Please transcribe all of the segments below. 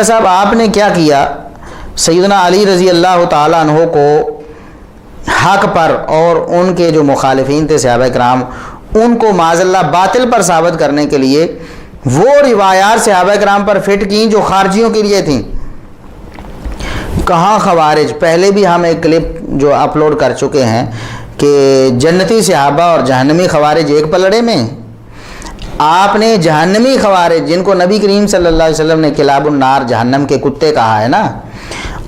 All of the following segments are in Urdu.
صاحب آپ نے کیا کیا، سیدنا علی رضی اللہ تعالیٰ عنہ کو حق پر اور ان کے جو مخالفین تھے صحابہ کرام ان کو معاذ اللہ باطل پر ثابت کرنے کے لیے وہ روایات صحابہ کرام پر فٹ کیں جو خارجیوں کے لیے تھیں۔ کہاں خوارج، پہلے بھی ہم ایک کلپ جو اپلوڈ کر چکے ہیں کہ جنتی صحابہ اور جہنمی خوارج ایک پلڑے میں۔ آپ نے جہنمی خوارج جن کو نبی کریم صلی اللہ علیہ وسلم نے کلاب النار جہنم کے کتے کہا ہے نا،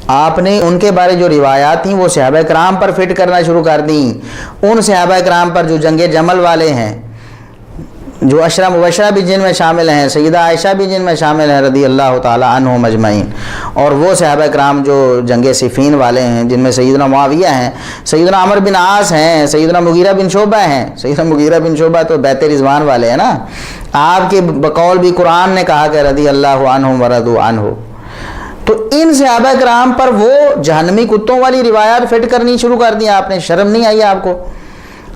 آپ نے ان کے بارے جو روایات تھیں وہ صحابہ کرام پر فٹ کرنا شروع کر دیں، ان صحابہ کرام پر جو جنگ جمل والے ہیں، جو عشرہ مبشرہ بھی جن میں شامل ہیں، سیدہ عائشہ بھی جن میں شامل ہیں رضی اللہ تعالی عنہم اجمعین، اور وہ صحابہ کرام جو جنگ صفین والے ہیں جن میں سیدنا معاویہ ہیں، سیدنا عمر بن عاص ہیں، سیدنا مغیرہ بن شعبہ ہیں۔ سیدنا مغیرہ بن شعبہ تو بیت رضوان والے ہیں نا، آپ کے بقول بھی قرآن نے کہا کہ رضی اللہ عنہم ورضوا عنہ۔ تو ان صحابہ کرام پر وہ جہنمی کتوں والی روایات فٹ کرنی شروع کر دی آپ نے، شرم نہیں آئی آپ کو؟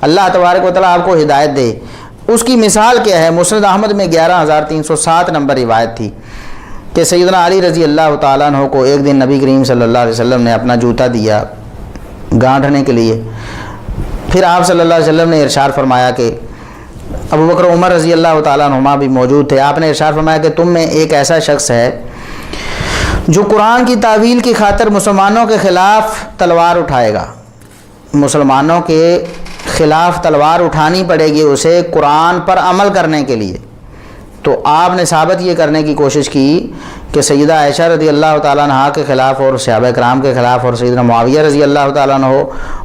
اللہ تبارک و تعالیٰ آپ کو ہدایت دے۔ اس کی مثال کیا ہے؟ مسند احمد میں 11307 نمبر روایت تھی کہ سیدنا علی رضی اللہ تعالیٰ عنہ کو ایک دن نبی کریم صلی اللہ علیہ وسلم نے اپنا جوتا دیا گانٹھنے کے لیے۔ پھر آپ صلی اللہ علیہ وسلم نے ارشاد فرمایا کہ ابو بکر عمر رضی اللہ تعالیٰ عنہما بھی موجود تھے، آپ نے ارشاد فرمایا کہ تم میں ایک ایسا شخص ہے جو قرآن کی تعویل کی خاطر مسلمانوں کے خلاف تلوار اٹھائے گا، مسلمانوں کے خلاف تلوار اٹھانی پڑے گی اسے قرآن پر عمل کرنے کے لیے۔ تو آپ نے ثابت یہ کرنے کی کوشش کی کہ سیدہ عائشہ رضی اللہ تعالیٰ عنہ کے خلاف اور صحابہ کرام کے خلاف اور سیدنا معاویہ رضی اللہ تعالیٰ عنہ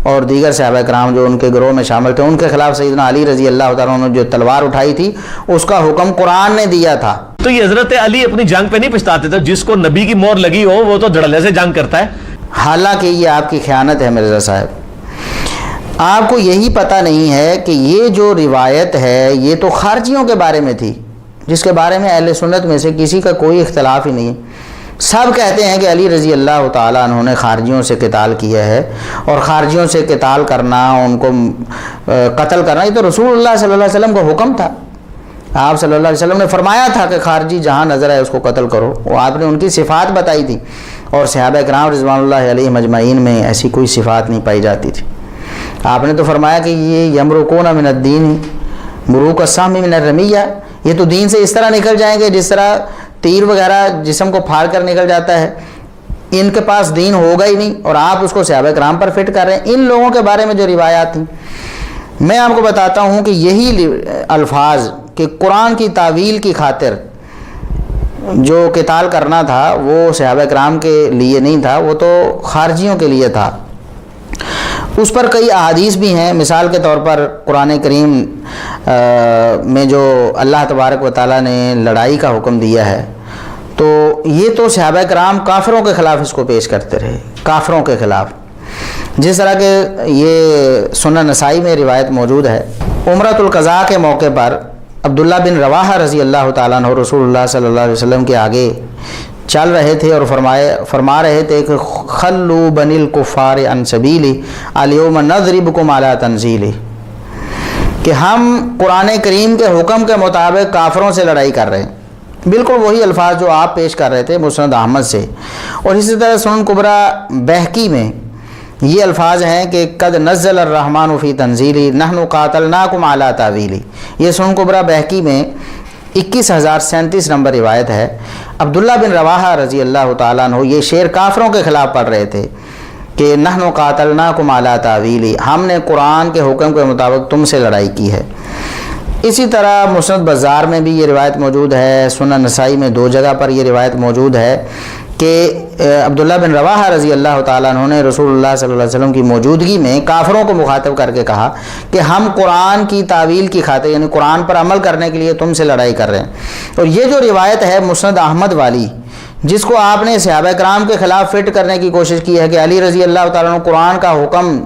اور دیگر صحابہ کرام جو ان کے گروہ میں شامل تھے ان کے خلاف سیدنا علی رضی اللہ تعالیٰ عنہ جو تلوار اٹھائی تھی اس کا حکم قرآن نے دیا تھا۔ تو یہ حضرت علی اپنی جنگ پہ نہیں پچھتاتے تھے؟ جس کو نبی کی مہر لگی ہو وہ تو دھڑلے سے جنگ کرتا ہے۔ حالانکہ یہ آپ کی خیانت ہے مرزا صاحب، آپ کو یہی پتہ نہیں ہے کہ یہ جو روایت ہے یہ تو خارجیوں کے بارے میں تھی جس کے بارے میں اہل سنت میں سے کسی کا کوئی اختلاف ہی نہیں ہے۔ سب کہتے ہیں کہ علی رضی اللہ تعالیٰ عنہ نے خارجیوں سے قتال کیا ہے، اور خارجیوں سے قتال کرنا، ان کو قتل کرنا یہ تو رسول اللہ صلی اللہ علیہ وسلم کا حکم تھا۔ آپ صلی اللہ علیہ وسلم نے فرمایا تھا کہ خارجی جہاں نظر آئے اس کو قتل کرو، وہ آپ نے ان کی صفات بتائی تھی، اور صحابہ کرام رضوان اللہ علیہم اجمعین میں ایسی کوئی صفات نہیں پائی جاتی تھی۔ آپ نے تو فرمایا کہ یہ یمرقون من الدین مروق السہم من الرمیہ، یہ تو دین سے اس طرح نکل جائیں گے جس طرح تیر وغیرہ جسم کو پھاڑ کر نکل جاتا ہے، ان کے پاس دین ہوگا ہی نہیں، اور آپ اس کو صحابہ کرام پر فٹ کر رہے ہیں۔ ان لوگوں کے بارے میں جو روایات تھیں میں آپ کو بتاتا ہوں کہ یہی الفاظ کہ قرآن کی تعویل کی خاطر جو قتال کرنا تھا وہ صحابہ کرام کے لیے نہیں تھا، وہ تو خارجیوں کے لیے تھا۔ اس پر کئی احادیث بھی ہیں، مثال کے طور پر قرآن کریم میں جو اللہ تبارک و تعالیٰ نے لڑائی کا حکم دیا ہے تو یہ تو صحابہ کرام کافروں کے خلاف اس کو پیش کرتے رہے، کافروں کے خلاف، جس طرح کہ یہ سنن نسائی میں روایت موجود ہے۔ عمرۃ القضاء کے موقع پر عبداللہ بن رواحہ رضی اللہ تعالیٰ عنہ رسول اللہ صلی اللہ علیہ وسلم کے آگے چل رہے تھے اور فرما رہے تھے کہ خلو بنی الکفار عن سبیلی الیوم نضربکم علی تنزیلی، کہ ہم قرآن کریم کے حکم کے مطابق کافروں سے لڑائی کر رہے ہیں۔ بالکل وہی الفاظ جو آپ پیش کر رہے تھے مسند احمد سے، اور اسی طرح سنن کبریٰ بہقی میں یہ الفاظ ہیں کہ قد نزل الرحمن فی تنزیلی نحن قاتلناکم علی تعویلی، یہ سنن کبریٰ بہقی میں 21037 نمبر روایت ہے۔ عبداللہ بن رواحہ رضی اللہ تعالیٰ عنہ یہ شعر کافروں کے خلاف پڑھ رہے تھے کہ نحن قاتلناکم علی تعویلی، ہم نے قرآن کے حکم کے مطابق تم سے لڑائی کی ہے۔ اسی طرح مسند بزار میں بھی یہ روایت موجود ہے، سنن نسائی میں 2 جگہ پر یہ روایت موجود ہے کہ عبداللہ بن رواحہ رضی اللہ تعالیٰ عنہ نے رسول اللہ صلی اللہ علیہ وسلم کی موجودگی میں کافروں کو مخاطب کر کے کہا کہ ہم قرآن کی تعویل کی خاطر یعنی قرآن پر عمل کرنے کے لیے تم سے لڑائی کر رہے ہیں۔ اور یہ جو روایت ہے مسند احمد والی جس کو آپ نے صحابہ کرام کے خلاف فٹ کرنے کی کوشش کی ہے کہ علی رضی اللہ تعالیٰ عنہ قرآن کا حکم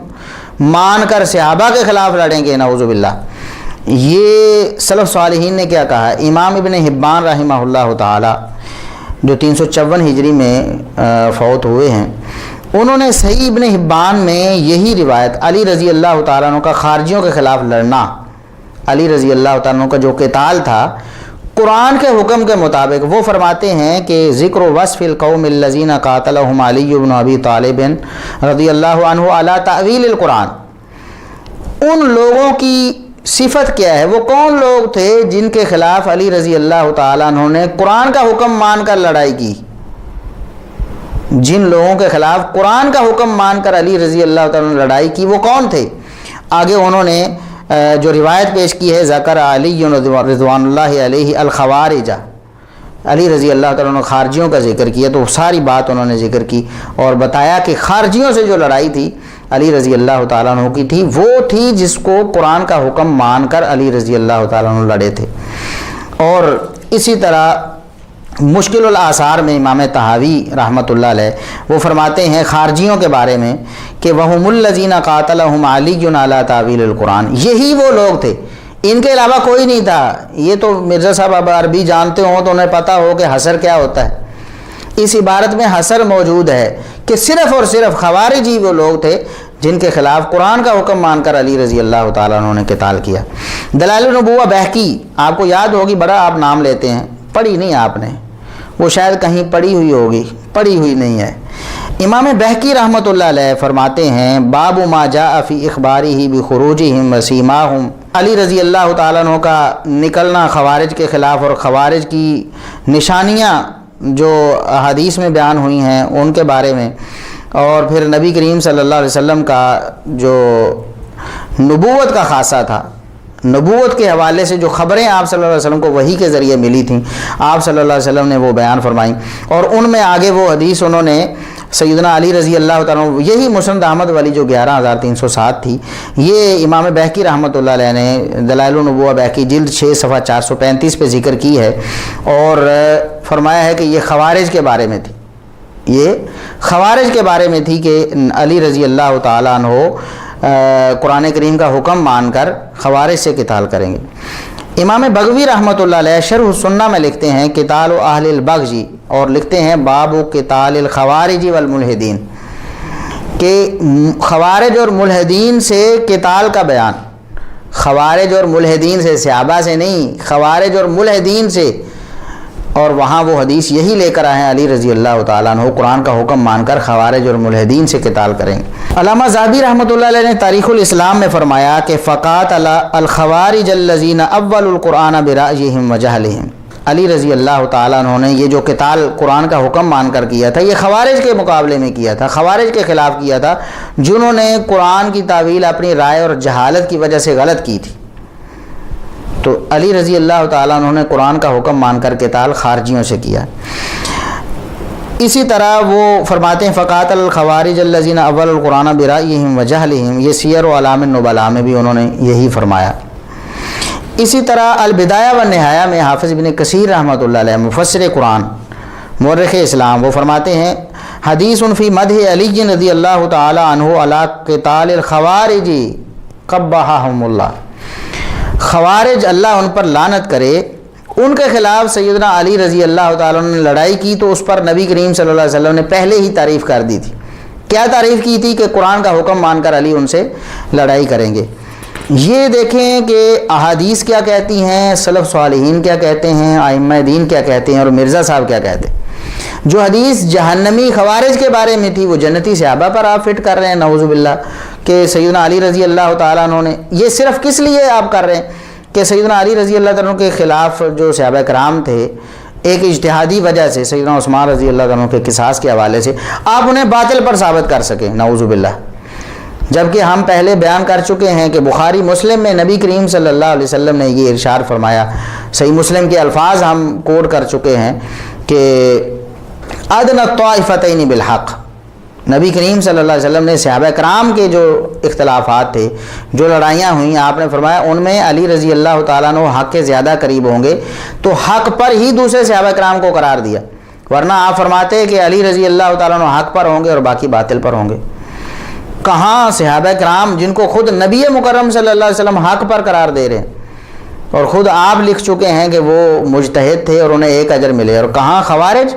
مان کر صحابہ کے خلاف لڑیں گے، نعوذ باللہ، یہ سلف صالحین نے کیا کہا ہے؟ امام ابن حبان رحمہ اللہ تعالی جو 354 ہجری میں فوت ہوئے ہیں، انہوں نے صحیح ابن حبان میں یہی روایت علی رضی اللہ تعالیٰ عنہ کا خارجیوں کے خلاف لڑنا، علی رضی اللہ تعالیٰ عنہ کا جو قتال تھا قرآن کے حکم کے مطابق وہ فرماتے ہیں کہ ذکر وصف القوم الذین قاتلہم علی بن ابی طالب رضی اللہ عنہ علی تعویل القرآن، ان لوگوں کی صفت کیا ہے، وہ کون لوگ تھے جن کے خلاف علی رضی اللہ تعالیٰ عنہ نے قرآن کا حکم مان کر لڑائی کی، جن لوگوں کے خلاف قرآن کا حکم مان کر علی رضی اللہ تعالیٰ نے لڑائی کی وہ کون تھے؟ آگے انہوں نے جو روایت پیش کی ہے، ذکر علی رضوان اللہ علیہ الخوارج، علی رضی اللہ تعالیٰ نے خارجیوں کا ذکر کیا، تو ساری بات انہوں نے ذکر کی اور بتایا کہ خارجیوں سے جو لڑائی تھی علی رضی اللہ تعالیٰ عنہ کی تھی، وہ تھی جس کو قرآن کا حکم مان کر علی رضی اللہ تعالیٰ عنہ لڑے تھے۔ اور اسی طرح مشکل الآثار میں امام طحاوی رحمۃ اللہ علیہ وہ فرماتے ہیں خارجیوں کے بارے میں کہ وَهُمُ الَّذِينَ قَاتَلَهُمْ عَلِيٌّ عَلَىٰ تَأْوِيلِ الْقُرْآنِ، یہی وہ لوگ تھے، ان کے علاوہ کوئی نہیں تھا۔ یہ تو مرزا صاحب اب عربی جانتے ہوں تو انہیں پتہ ہو کہ حصر کیا ہوتا ہے۔ اس عبارت میں حصر موجود ہے کہ صرف اور صرف خوارج ہی وہ لوگ تھے جن کے خلاف قرآن کا حکم مان کر علی رضی اللہ تعالیٰ عنہ نے قتال کیا۔ دلائل النبوہ بہقی، آپ کو یاد ہوگی، بڑا آپ نام لیتے ہیں، پڑھی نہیں آپ نے، وہ شاید کہیں پڑھی ہوئی ہوگی، پڑھی ہوئی نہیں ہے۔ امام بہقی رحمۃ اللہ علیہ فرماتے ہیں باب ما جاء فی اخبارہ بخروجہم وسیماہم، علی رضی اللہ تعالیٰ عنہ کا نکلنا خوارج کے خلاف اور خوارج کی نشانیاں جو حدیث میں بیان ہوئی ہیں ان کے بارے میں، اور پھر نبی کریم صلی اللہ علیہ وسلم کا جو نبوت کا خاصہ تھا، نبوت کے حوالے سے جو خبریں آپ صلی اللہ علیہ وسلم کو وحی کے ذریعے ملی تھیں، آپ صلی اللہ علیہ وسلم نے وہ بیان فرمائیں، اور ان میں آگے وہ حدیث انہوں نے سیدنا علی رضی اللہ تعالیٰ عنہ، یہی مسند احمد والی جو 11307 تھی، یہ امام بہقی رحمۃ اللہ علیہ نے دلائل النبوہ بہقی جلد 6 صفحہ 435 پہ ذکر کی ہے، اور فرمایا ہے کہ یہ خوارج کے بارے میں تھی، یہ خوارج کے بارے میں تھی کہ علی رضی اللہ تعالیٰ عنہ قرآن کریم کا حکم مان کر خوارج سے قتال کریں گے۔ امام بغوی رحمۃ اللہ علیہ شرح السنہ میں لکھتے ہیں قتال اہل البغی، اور لکھتے ہیں باب قتال الخوارج والملحدین، کہ خوارج اور ملحدین سے قتال کا بیان، خوارج اور ملحدین سے، صحابہ سے نہیں، خوارج اور ملحدین سے، اور وہاں وہ حدیث یہی لے کر آئے ہیں علی رضی اللہ تعالیٰ عنہ قرآن کا حکم مان کر خوارج اور ملحدین سے قتال کریں گے۔ علامہ ذہبی رحمۃ اللہ علیہ نے تاریخ الاسلام میں فرمایا کہ فقاتل الخوارج الذین اول القرآن برأیہم وجہلہم، علی رضی اللہ تعالیٰ عنہ نے یہ جو قتال قرآن کا حکم مان کر کیا تھا، یہ خوارج کے مقابلے میں کیا تھا، خوارج کے خلاف کیا تھا جنہوں نے قرآن کی تعویل اپنی رائے اور جہالت کی وجہ سے غلط کی تھی۔ تو علی رضی اللہ تعالیٰ عنہ نے قرآن کا حکم مان کر قتال خارجیوں سے کیا۔ اسی طرح وہ فرماتے ہیں فقاتل الخوارج الذین اول القرآن برأیہم وجہلہم، یہ سیر و اعلام النبلاء میں بھی انہوں نے یہی فرمایا۔ اسی طرح البدایہ والنہایہ میں حافظ ابن کثیر رحمۃ اللہ علیہ مفسر قرآن مورخ اسلام وہ فرماتے ہیں حدیث فی مدح علی رضی اللہ تعالی عنہ علی قتال الخوارج قبحہم اللہ، خوارج اللہ ان پر لعنت کرے، ان کے خلاف سیدنا علی رضی اللہ تعالیٰ عنہ نے لڑائی کی تو اس پر نبی کریم صلی اللہ علیہ وسلم نے پہلے ہی تعریف کر دی تھی۔ کیا تعریف کی تھی؟ کہ قرآن کا حکم مان کر علی ان سے لڑائی کریں گے۔ یہ دیکھیں کہ احادیث کیا کہتی ہیں، سلف صالحین کیا کہتے ہیں، ائمہ دین کیا کہتے ہیں، اور مرزا صاحب کیا کہتے ہیں۔ جو حدیث جہنمی خوارج کے بارے میں تھی وہ جنتی صحابہ پر آپ فٹ کر رہے ہیں، نعوذ باللہ، کہ سیدنا علی رضی اللہ تعالیٰ عنہ نے، یہ صرف کس لیے آپ کر رہے ہیں کہ سیدنا علی رضی اللہ تعالیٰ عنہ کے خلاف جو صحابہ کرام تھے ایک اجتہادی وجہ سے سیدنا عثمان رضی اللہ عنہ کے قصاص کے حوالے سے آپ انہیں باطل پر ثابت کر سکیں، نعوذ باللہ۔ جبکہ ہم پہلے بیان کر چکے ہیں کہ بخاری مسلم میں نبی کریم صلی اللہ علیہ وسلم نے یہ ارشاد فرمایا، صحیح مسلم کے الفاظ ہم کوٹ کر چکے ہیں کہ ادنی الطائفتین بالحق، نبی کریم صلی اللہ علیہ وسلم نے صحابہ کرام کے جو اختلافات تھے، جو لڑائیاں ہوئیں، آپ نے فرمایا ان میں علی رضی اللہ تعالیٰ عنہ حق کے زیادہ قریب ہوں گے، تو حق پر ہی دوسرے صحابہ کرام کو قرار دیا، ورنہ آپ فرماتے کہ علی رضی اللہ تعالیٰ عنہ حق پر ہوں گے اور باقی باطل پر ہوں گے۔ کہاں صحابہ کرام جن کو خود نبی مکرم صلی اللہ علیہ وسلم حق پر قرار دے رہے ہیں، اور خود آپ لکھ چکے ہیں کہ وہ مجتہد تھے اور انہیں ایک اجر ملے، اور کہاں خوارج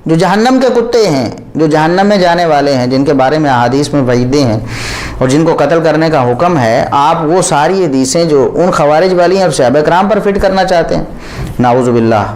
جو جہنم کے کتے ہیں، جو جہنم میں جانے والے ہیں، جن کے بارے میں احادیث میں وعیدیں ہیں، اور جن کو قتل کرنے کا حکم ہے، آپ وہ ساری حدیثیں جو ان خوارج والی ہیں اور صحابہ کرام پر فٹ کرنا چاہتے ہیں، نعوذ باللہ۔